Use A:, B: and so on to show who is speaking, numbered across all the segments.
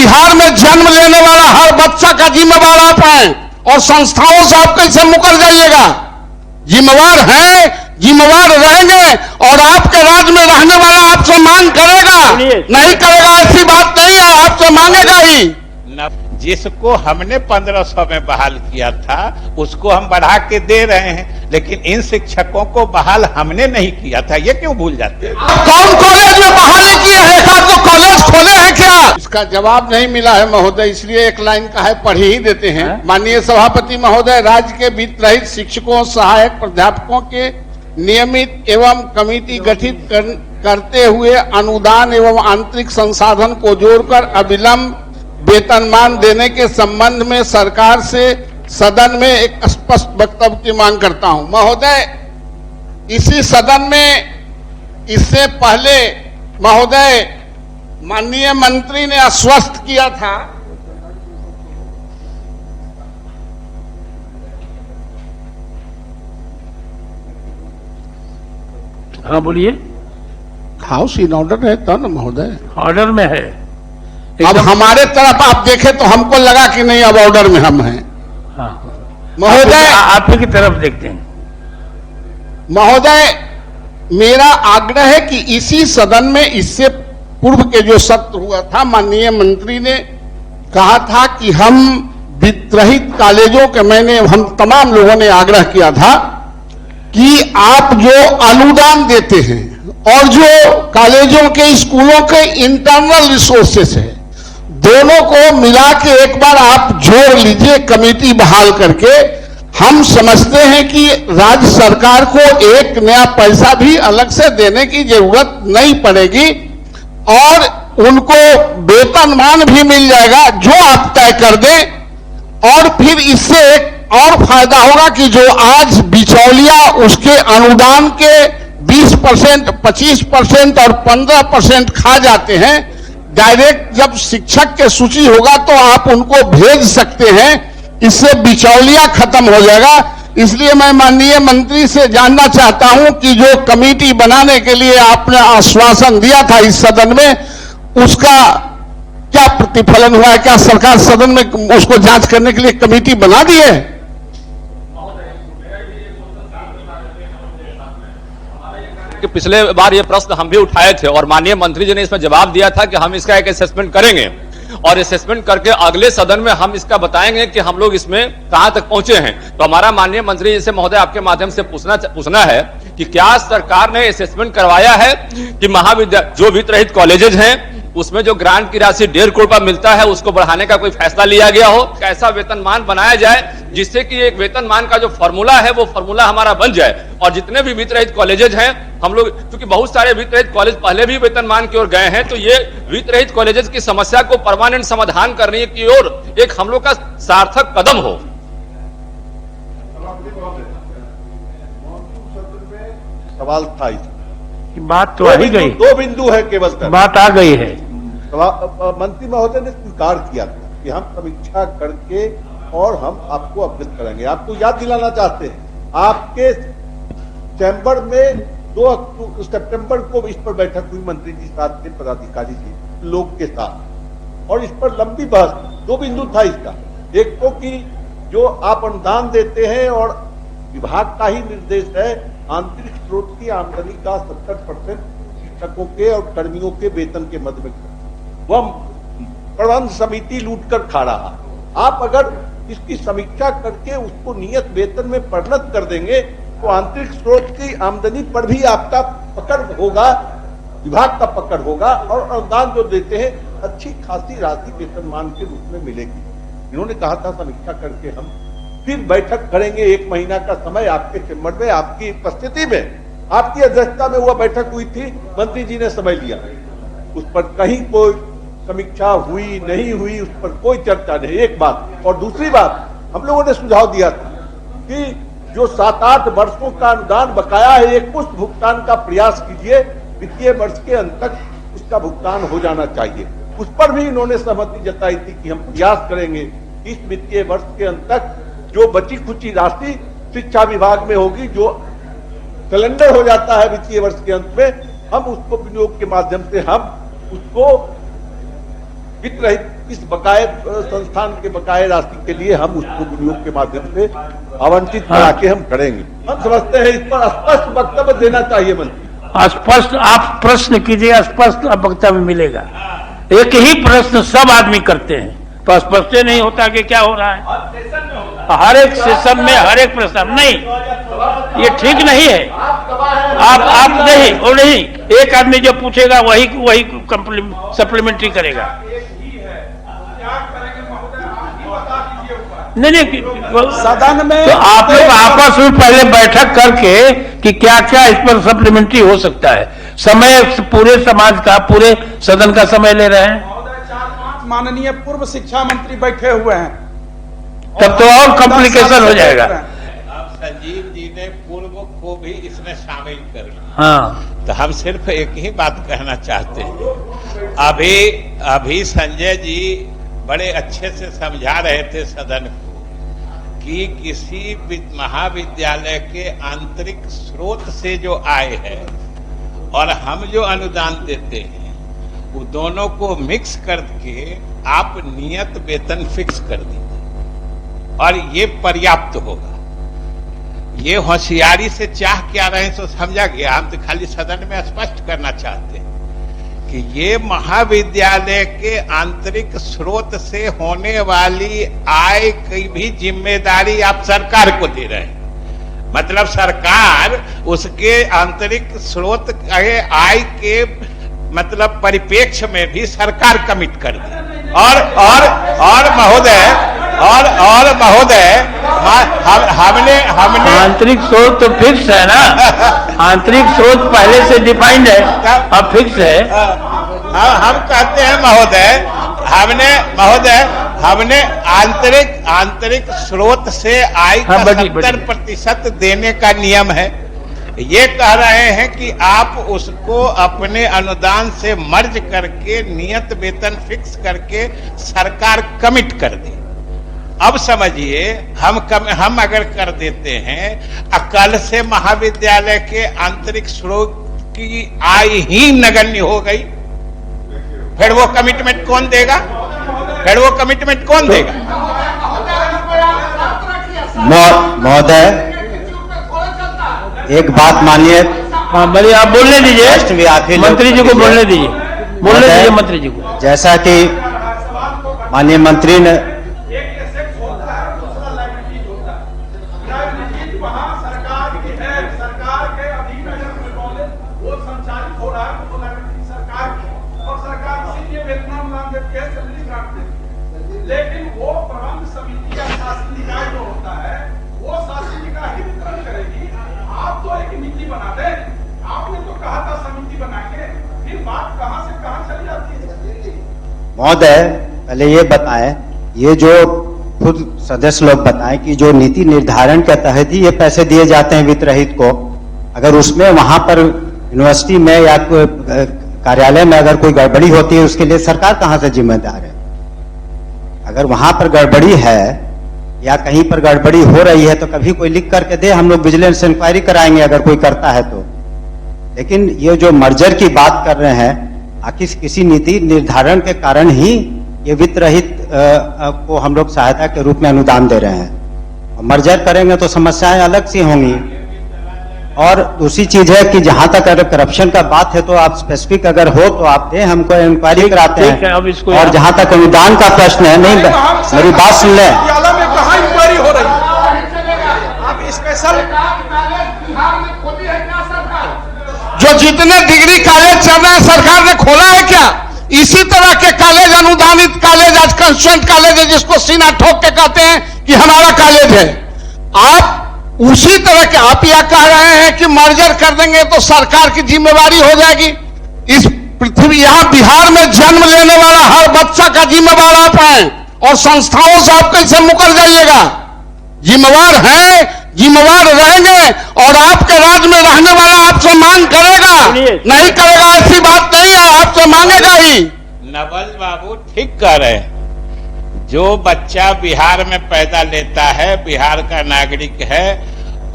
A: बिहार में जन्म लेने वाला हर बच्चा का जिम्मेवार आप हैं और संस्थाओं से आप कैसे मुकर जाइएगा? जिम्मेवार हैं, जिम्मेवार रहेंगे और आपके राज्य में रहने वाला आपसे मांग करेगा, नहीं करेगा ऐसी बात नहीं है, आपसे मांगेगा ही।
B: जिसको हमने 1500 में बहाल किया था उसको हम बढ़ा के दे रहे हैं, लेकिन इन शिक्षकों को बहाल हमने नहीं किया था, ये क्यों भूल जाते हैं?
A: कौन कॉलेज में बहाली किए हैं? एकाध तो कॉलेज खोले हैं क्या? इसका जवाब नहीं मिला है महोदय, इसलिए एक लाइन का है, पढ़ ही देते हैं। माननीय सभापति महोदय, राज्य के वित्त रहित शिक्षकों, सहायक प्राध्यापकों के नियमित एवं कमेटी गठित करते हुए अनुदान एवं आंतरिक संसाधन को जोड़कर अविलंब वेतनमान देने के संबंध में सरकार से सदन में एक स्पष्ट वक्तव्य की मांग करता हूं। महोदय, इसी सदन में इससे पहले महोदय माननीय मंत्री ने आश्वस्त किया था
C: हाँ बोलिए।
A: हाउस इन ऑर्डर है तो न महोदय?
C: ऑर्डर में है।
A: अब हमारे तरफ आप देखें तो हमको लगा कि नहीं अब ऑर्डर में हम हैं।
C: हाँ
A: महोदय,
C: आप ही की तरफ देखते हैं।
A: महोदय, मेरा आग्रह है कि इसी सदन में इससे पूर्व के जो सत्र हुआ था, माननीय मंत्री ने कहा था कि हम वित्तरहित कॉलेजों के हम तमाम लोगों ने आग्रह किया था कि आप जो अनुदान देते हैं और जो कॉलेजों के स्कूलों के इंटरनल रिसोर्सेस है, दोनों को मिला के एक बार आप जोड़ लीजिए कमेटी बहाल करके। हम समझते हैं कि राज्य सरकार को एक नया पैसा भी अलग से देने की जरूरत नहीं पड़ेगी और उनको वेतनमान भी मिल जाएगा जो आप तय कर दें। और फिर इससे एक और फायदा होगा कि जो आज बिचौलिया उसके अनुदान के 20%, 25% और 15% खा जाते हैं, डायरेक्ट जब शिक्षक के सूची होगा तो आप उनको भेज सकते हैं, इससे बिचौलिया खत्म हो जाएगा। इसलिए मैं माननीय मंत्री से जानना चाहता हूं कि जो कमेटी बनाने के लिए आपने आश्वासन दिया था इस सदन में, उसका क्या प्रतिफलन हुआ है? क्या सरकार सदन में उसको जांच करने के लिए कमेटी बना दी है?
D: कि पिछले बार ये प्रश्न हम भी उठाए थे और माननीय मंत्री जी ने इसमें जवाब दिया था कि हम इसका एक असेसमेंट करेंगे और असेसमेंट करके अगले सदन में हम इसका बताएंगे कि हम लोग इसमें कहां तक पहुंचे हैं। तो हमारा माननीय मंत्री जी से महोदय आपके माध्यम से पूछना है कि क्या सरकार ने असेसमेंट करवाया है कि महाविद्यालय जो वित्त रहित कॉलेजेस हैं उसमें जो ग्रांट की राशि 1.5 करोड़ रुपया मिलता है उसको बढ़ाने का कोई फैसला लिया गया हो? कैसा वेतनमान बनाया जाए जिससे कि एक वेतनमान का जो फॉर्मूला है वो फॉर्मूला हमारा बन जाए और जितने भी वित्त रहित कॉलेजेस हैं हम लोग, क्योंकि बहुत सारे वित्त रहित कॉलेज पहले भी वेतनमान की ओर गए हैं, तो ये वित्त रहित कॉलेजेस की समस्या को परमानेंट समाधान करने की ओर एक हम लोग का सार्थक कदम हो।
E: सवाल था
C: बात तो आ ही गई,
E: 2 बिंदु है केवल,
C: बात आ गई है।
E: मंत्री महोदय ने स्वीकार किया कि हम समीक्षा करके और हम आपको अवगत करेंगे। आपको याद दिलाना चाहते हैं, आपके चैम्बर में 2 सितंबर को इस पर बैठक हुई मंत्री जी साथ के पदाधिकारी जी लोग के साथ, और इस पर लंबी बहस। 2 बिंदु था इसका, एक तो कि जो आप अनुदान देते हैं और विभाग का ही निर्देश है आंतरिक स्रोत की आमदनी का 70% शिक्षकों के और कर्मियों के वेतन के मद में वह प्रबंध समिति लूट कर खा रहा। आप अगर इसकी समीक्षा करके उसको नियत वेतन में परिणत कर देंगे तो आंतरिक स्रोत की आमदनी पर भी आपका पकड़ होगा, विभाग का पकड़ होगा और अनुदान जो देते हैं अच्छी खासी राशि वेतनमान के रूप में मिलेगी। इन्होंने कहा था समीक्षा करके हम फिर बैठक करेंगे। 1 महीना का समय आपके चैम्बर में, आपकी उपस्थिति में, आपकी अध्यक्षता में वह बैठक हुई थी, मंत्री जी ने समय लिया। उस पर कहीं कोई समीक्षा हुई नहीं हुई, उस पर कोई चर्चा नहीं, एक बात। और दूसरी बात, हम लोगों ने सुझाव दिया था कि जो 7-8 वर्षों का अनुदान बकाया है, एक पुष्ट भुगतान का प्रयास कीजिए, वित्तीय वर्ष के अंत तक उसका भुगतान हो जाना चाहिए। उस पर भी इन्होंने सहमति जताई थी कि हम प्रयास करेंगे इस वित्तीय वर्ष के अंत तक जो बची खुची राशि शिक्षा विभाग में होगी, जो कैलेंडर हो जाता है वित्तीय वर्ष के अंत में, हम उसको विनियोग के माध्यम से हम उसको वित्त रहित इस बकाये संस्थान के बकाये राशि के लिए हम उसको विनियोग के माध्यम से आवंटित करा के हम करेंगे। हम समझते हैं इस पर स्पष्ट वक्तव्य देना चाहिए मंत्री।
C: स्पष्ट आप प्रश्न कीजिए, स्पष्ट वक्तव्य मिलेगा। एक ही प्रश्न सब आदमी करते हैं तो स्पष्ट नहीं होता कि क्या हो रहा है। हर एक सेशन में हर एक प्रश्न नहीं, ये ठीक नहीं है। आप नहीं, वो नहीं, एक आदमी जो पूछेगा वही सप्लीमेंट्री करेगा। नहीं
F: सदन में
C: तो आप लोग आपस में पहले बैठक करके कि क्या क्या इस पर सप्लीमेंट्री हो सकता है। समय पूरे समाज का, पूरे सदन का समय ले रहे हैं।
F: माननीय पूर्व शिक्षा मंत्री बैठे हुए हैं,
C: तब तो और कॉम्प्लिकेशन हो जाएगा।
B: अब संजीव जी ने पूर्व को भी इसमें शामिल कर लिया।
C: हाँ,
B: तो हम सिर्फ एक ही बात कहना चाहते हैं। अभी संजय जी बड़े अच्छे से समझा रहे थे सदन को कि किसी महाविद्यालय के आंतरिक स्रोत से जो आय है और हम जो अनुदान देते हैं वो दोनों को मिक्स करके आप नियत वेतन फिक्स कर दीजिए और ये पर्याप्त होगा। ये होशियारी से चाह क्या रहे हैं तो समझा गया। हम तो खाली सदन में स्पष्ट करना चाहते हैं कि ये महाविद्यालय के आंतरिक स्रोत से होने वाली आय की भी जिम्मेदारी आप सरकार को दे रहे हैं। मतलब सरकार उसके आंतरिक स्रोत आय के मतलब परिप्रेक्ष्य में भी सरकार कमिट कर दी। और महोदय हमने
C: आंतरिक स्रोत तो फिक्स है ना। आंतरिक स्रोत पहले से डिफाइंड है, अब फिक्स है।
B: हम कहते हैं हमने आंतरिक स्रोत से आय का 70% देने का नियम है। ये कह रहे हैं कि आप उसको अपने अनुदान से मर्ज करके नियत वेतन फिक्स करके सरकार कमिट कर दे। अब समझिए हम अगर कर देते हैं, कल से महाविद्यालय के आंतरिक स्रोत की आय ही नगण्य हो गई, फिर वो कमिटमेंट कौन देगा?
G: महोदय एक बात मानिए।
C: हाँ, बोलिए, आप बोलने दीजिए, मंत्री जी को बोलने दीजिए, मंत्री जी को।
G: जैसा कि माननीय मंत्री ने
F: लेकिन वो प्रबंध समिति या शासी निकाय जो होता है वो शासी निकाय ही वितरण करेगी। आप तो एक नीति बना दे, आपने तो कहा था समिति बनाएंगे, फिर बात कहां से कहां चली जाती है।
G: महोदय पहले ये बताएं, ये जो खुद सदस्य लोग बताएं कि जो नीति निर्धारण के तहत ही ये पैसे दिए जाते हैं वित्त रहित को, अगर उसमें वहां पर यूनिवर्सिटी में या कार्यालय में अगर कोई गड़बड़ी होती है उसके लिए सरकार कहां से जिम्मेदार है? अगर वहां पर गड़बड़ी है या कहीं पर गड़बड़ी हो रही है तो कभी कोई लिख करके दे, हम लोग विजिलेंस इंक्वायरी कराएंगे अगर कोई करता है तो। लेकिन ये जो मर्जर की बात कर रहे हैं, आखिर किसी नीति निर्धारण के कारण ही ये वित्त रहित को हम लोग सहायता के रूप में अनुदान दे रहे हैं। और मर्जर करेंगे तो समस्याएं अलग सी होंगी। और दूसरी चीज है कि जहां तक अगर करप्शन का बात है तो आप स्पेसिफिक अगर हो तो आप दें, हमको इंक्वायरी कराते हैं। और जहां तक अनुदान का प्रश्न है, नहीं मेरी बात सुन लें।
F: कहां इंक्वायरी हो रही है? आप स्पेशल
A: जो जितने डिग्री कॉलेज चल रहे हैं सरकार ने खोला है क्या? इसी तरह के कॉलेज, अनुदानित कॉलेज, आज कंस्टिट्यूएंट कॉलेज है जिसको सीना ठोक के कहते हैं कि हमारा कॉलेज है। आप उसी तरह के आप यह कह रहे हैं कि मर्जर कर देंगे तो सरकार की जिम्मेवारी हो जाएगी। इस पृथ्वी, यहां बिहार में जन्म लेने वाला हर बच्चा का जिम्मेवार आप हैं और संस्थाओं से आप कैसे मुकर जाइएगा? जिम्मेवार हैं, जिम्मेवार रहेंगे और आपके राज्य में रहने वाला आपसे मांग करेगा, नहीं करेगा ऐसी बात नहीं है, आपसे मांगेगा ही।
B: नवल बाबू ठीक कह रहे हैं। जो बच्चा बिहार में पैदा लेता है, बिहार का नागरिक है,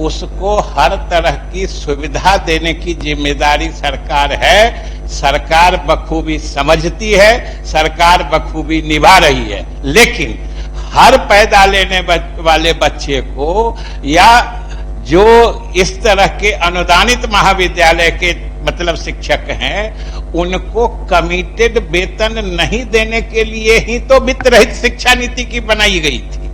B: उसको हर तरह की सुविधा देने की जिम्मेदारी सरकार है। सरकार बखूबी समझती है, सरकार बखूबी निभा रही है। लेकिन हर पैदा लेने वाले बच्चे को या जो इस तरह के अनुदानित महाविद्यालय के मतलब शिक्षक हैं, उनको कमिटेड वेतन नहीं देने के लिए ही तो वित्त रहित शिक्षा नीति की बनाई गई थी।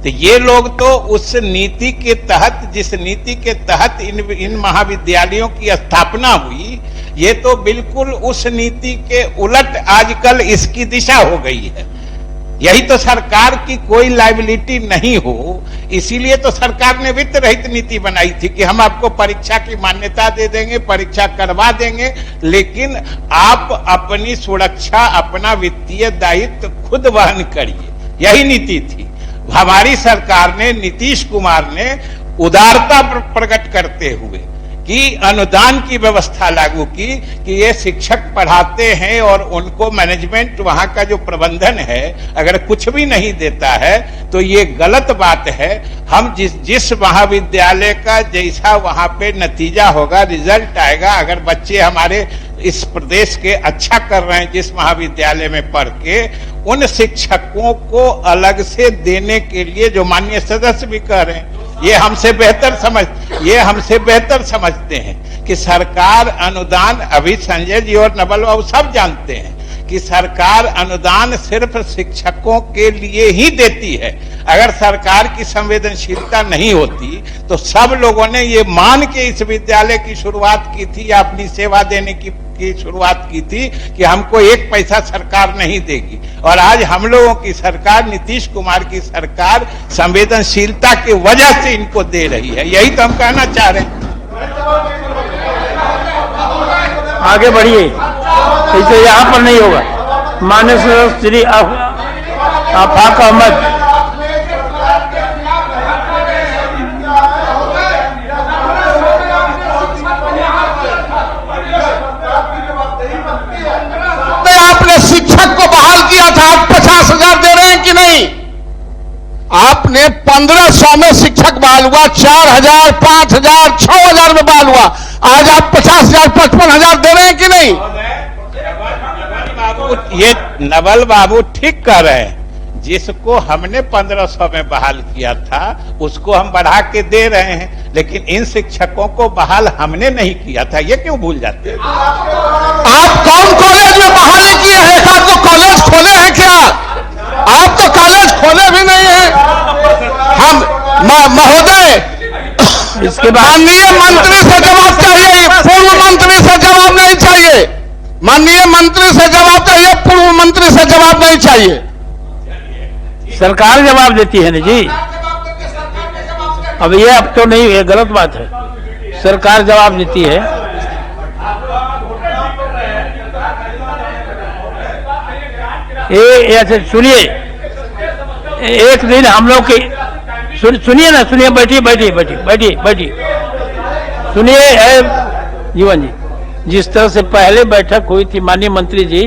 B: तो ये लोग तो उस नीति के तहत, जिस नीति के तहत इन महाविद्यालयों की स्थापना हुई, ये तो बिल्कुल उस नीति के उलट आजकल इसकी दिशा हो गई है। यही तो सरकार की कोई लायबिलिटी नहीं हो, इसीलिए तो सरकार ने वित्त रहित नीति बनाई थी कि हम आपको परीक्षा की मान्यता दे देंगे, परीक्षा करवा देंगे, लेकिन आप अपनी सुरक्षा, अपना वित्तीय दायित्व खुद वहन करिए। यही नीति थी। हमारी सरकार ने, नीतीश कुमार ने उदारता प्रकट करते हुए कि अनुदान की व्यवस्था लागू की कि ये शिक्षक पढ़ाते हैं और उनको मैनेजमेंट, वहां का जो प्रबंधन है, अगर कुछ भी नहीं देता है तो ये गलत बात है। हम जिस महाविद्यालय का जैसा वहां पे नतीजा होगा, रिजल्ट आएगा, अगर बच्चे हमारे इस प्रदेश के अच्छा कर रहे हैं जिस महाविद्यालय में पढ़ के, उन शिक्षकों को अलग से देने के लिए जो माननीय सदस्य भी कह रहे हैं, ये हमसे बेहतर समझते हैं कि सरकार अनुदान, अभी संजय जी और नवल बाबू सब जानते हैं कि सरकार अनुदान सिर्फ शिक्षकों के लिए ही देती है। अगर सरकार की संवेदनशीलता नहीं होती तो सब लोगों ने ये मान के इस विद्यालय की शुरुआत की थी या अपनी सेवा देने की शुरुआत की थी कि हमको एक पैसा सरकार नहीं देगी। और आज हम लोगों की सरकार, नीतीश कुमार की सरकार, संवेदनशीलता की वजह से इनको दे रही है। यही तो हम कहना चाह रहे हैं।
C: आगे बढ़िए, इसे यहाँ पर नहीं होगा। माननीय सदस्य श्री आफाक अहमद।
A: आपने शिक्षक को बहाल किया था, आप 50,000 दे रहे हैं कि नहीं? आपने 1500 में शिक्षक बहाल हुआ, 4,000, 5,000, 6,000 में बहाल हुआ। आज आप 50,000, 55,000 दे रहे हैं कि नहीं?
B: ये नवल बाबू ठीक कह रहे हैं। जिसको हमने 1500 में बहाल किया था उसको हम बढ़ा के दे रहे हैं, लेकिन इन शिक्षकों को बहाल हमने नहीं किया था। ये क्यों भूल जाते हैं?
A: आप कौन कॉलेज में बहाली किए हैं? एक आध तो कॉलेज खोले हैं क्या? आप तो कॉलेज खोले भी नहीं है। हम महोदय,
C: इसके बाद
A: माननीय मंत्री से जवाब चाहिए, पूर्व मंत्री से जवाब नहीं चाहिए। माननीय मंत्री से जवाब चाहिए, पूर्व मंत्री से जवाब नहीं चाहिए।
C: सरकार जवाब देती है ना जी। अब तो नहीं, ये गलत बात है। सरकार जवाब देती है। ऐसे सुनिए, एक दिन हम लोग की सुनिए ना, सुनिए, बैठिए। सुनिए जीवन जी, जिस तरह से पहले बैठक हुई थी माननीय मंत्री जी,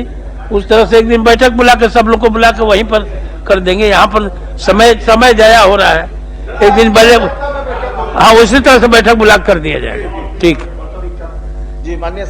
C: उस तरह से एक दिन बैठक बुला के सब लोग को बुला के वहीं पर कर देंगे। यहाँ पर समय जाया हो रहा है। एक दिन पहले हाँ, उसी तरह से बैठक बुला कर दिया जाएगा। ठीक जी, माननीय